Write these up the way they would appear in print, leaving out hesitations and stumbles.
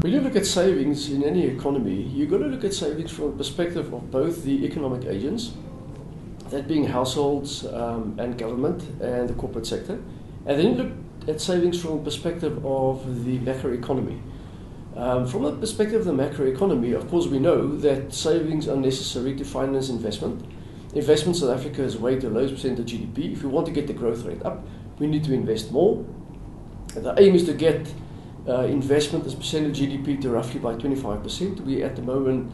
When you look at savings in any economy, you've got to look at savings from the perspective of both the economic agents, that being households and government and the corporate sector, and then you look at savings from the perspective of the macroeconomy. From the perspective of the macroeconomy, of course, we know that savings are necessary to finance investment. Investment in South Africa is way too low percent of GDP. If we want to get the growth rate up, we need to invest more. The aim is to get investment as percent of GDP to roughly by 25%. We at the moment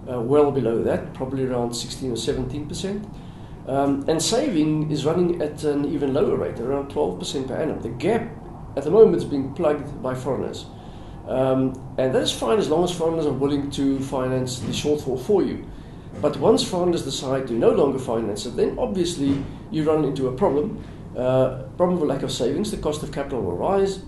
well below that, probably around 16 or 17%. And saving is running at an even lower rate, around 12% per annum. The gap at the moment is being plugged by foreigners. And that is fine as long as foreigners are willing to finance the shortfall for you. But once foreigners decide to no longer finance it, then obviously you run into a problem of lack of savings. The cost of capital will rise,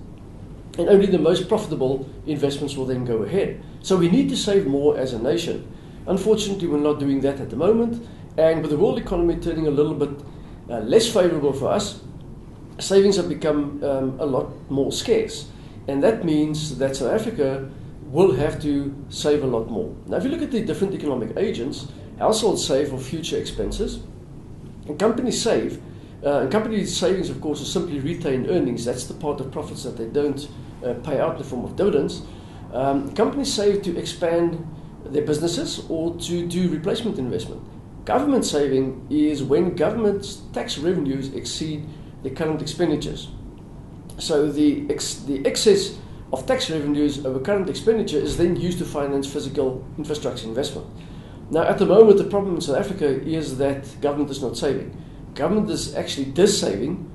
and only the most profitable investments will then go ahead. So we need to save more as a nation. Unfortunately, we're not doing that at the moment, and with the world economy turning a little bit less favorable for us, savings have become a lot more scarce. And that means that South Africa will have to save a lot more. Now, if you look at the different economic agents, households save for future expenses, and companies save. And companies' savings, of course, is simply retained earnings. That's the part of profits that they don't pay out in the form of dividends. Companies save to expand their businesses or to do replacement investment. Government saving is when government's tax revenues exceed the current expenditures. So the excess of tax revenues over current expenditure is then used to finance physical infrastructure investment. Now, at the moment, the problem in South Africa is that government is not saving. Government is actually dis-saving,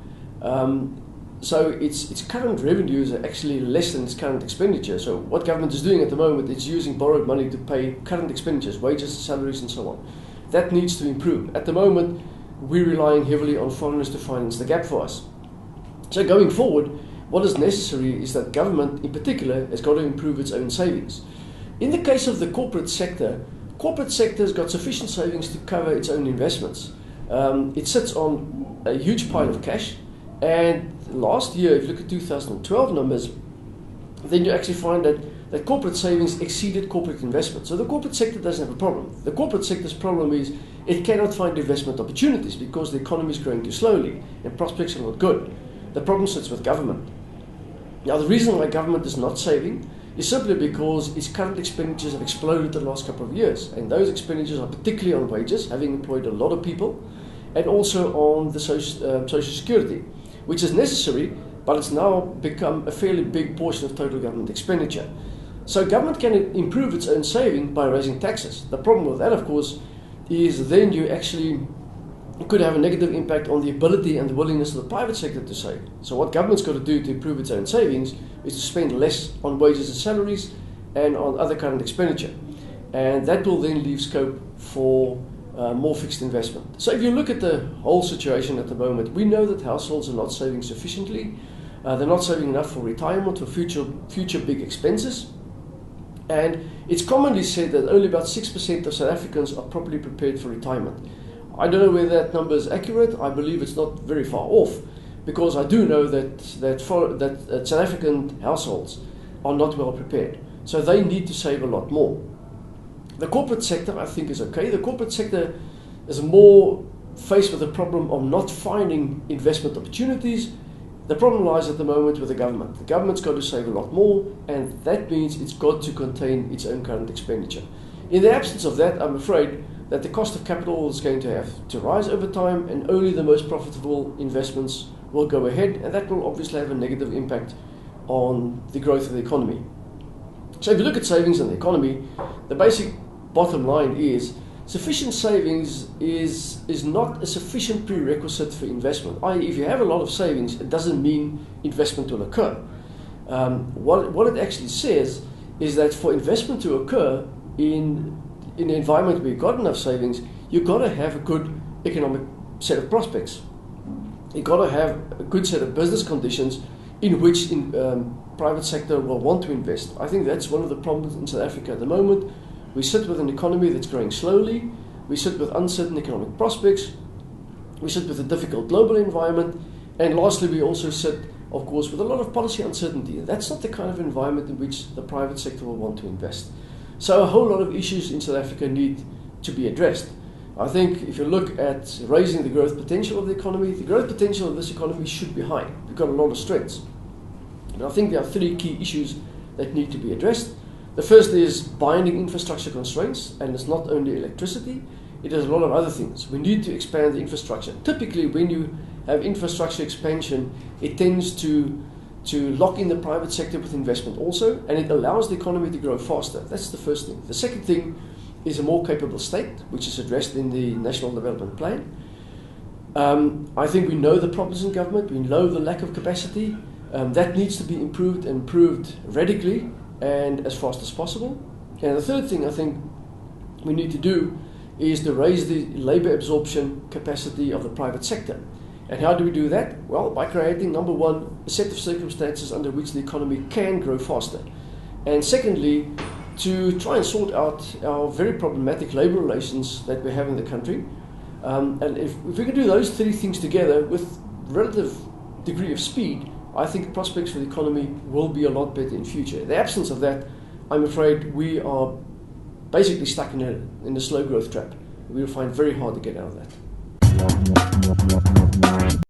so its current revenues are actually less than its current expenditure. So what government is doing at the moment, it's using borrowed money to pay current expenditures, wages, salaries, and so on. That needs to improve. At the moment, we're relying heavily on foreigners to finance the gap for us. So going forward, what is necessary is that government, in particular, has got to improve its own savings. In the case of the corporate sector has got sufficient savings to cover its own investments. It sits on a huge pile of cash, and last year, if you look at 2012 numbers, then you actually find that corporate savings exceeded corporate investment. So the corporate sector doesn't have a problem. The corporate sector's problem is it cannot find investment opportunities because the economy is growing too slowly and prospects are not good. The problem sits with government. Now, the reason why government is not saving is simply because its current expenditures have exploded the last couple of years, and those expenditures are particularly on wages, having employed a lot of people, and also on the social security, which is necessary, but it's now become a fairly big portion of total government expenditure. So government can improve its own saving by raising taxes. The problem with that, of course, is then you actually could have a negative impact on the ability and the willingness of the private sector to save. So what government's got to do to improve its own savings is to spend less on wages and salaries and on other current expenditure. And that will then leave scope for more fixed investment. So if you look at the whole situation at the moment, we know that households are not saving sufficiently. They're not saving enough for retirement or future big expenses. And it's commonly said that only about 6% of South Africans are properly prepared for retirement. I don't know whether that number is accurate. I believe it's not very far off, because I do know that South African households are not well prepared. So they need to save a lot more. The corporate sector, I think, is okay. The corporate sector is more faced with the problem of not finding investment opportunities. The problem lies at the moment with the government. The government's got to save a lot more, and that means it's got to contain its own current expenditure. In the absence of that, I'm afraid that the cost of capital is going to have to rise over time, and only the most profitable investments will go ahead, and that will obviously have a negative impact on the growth of the economy. So if you look at savings in the economy, the basic bottom line is sufficient savings is not a sufficient prerequisite for investment. I.e., if you have a lot of savings, it doesn't mean investment will occur. What it actually says is that for investment to occur in an environment where you've got enough savings, you've got to have a good economic set of prospects. You've got to have a good set of business conditions in which private sector will want to invest. I think that's one of the problems in South Africa at the moment. We sit with an economy that's growing slowly. We sit with uncertain economic prospects. We sit with a difficult global environment. And lastly, we also sit of course, with a lot of policy uncertainty. That's not the kind of environment in which the private sector will want to invest. So a whole lot of issues in South Africa need to be addressed. I think if you look at raising the growth potential of the economy, the growth potential of this economy should be high. We've got a lot of strengths. And I think there are three key issues that need to be addressed. The first is binding infrastructure constraints, and it's not only electricity, it is a lot of other things. We need to expand the infrastructure. Typically, when you have infrastructure expansion, it tends to lock in the private sector with investment also, and it allows the economy to grow faster. That's the first thing. The second thing is a more capable state, which is addressed in the National Development Plan. I think we know the problems in government, we know the lack of capacity. That needs to be improved radically and as fast as possible. And the third thing I think we need to do is to raise the labor absorption capacity of the private sector. And how do we do that? Well, by creating, number one, a set of circumstances under which the economy can grow faster. And secondly, to try and sort out our very problematic labor relations that we have in the country. And if we can do those three things together with relative degree of speed, I think prospects for the economy will be a lot better in future. In the absence of that, I'm afraid we are basically stuck in a slow growth trap. We will find very hard to get out of that.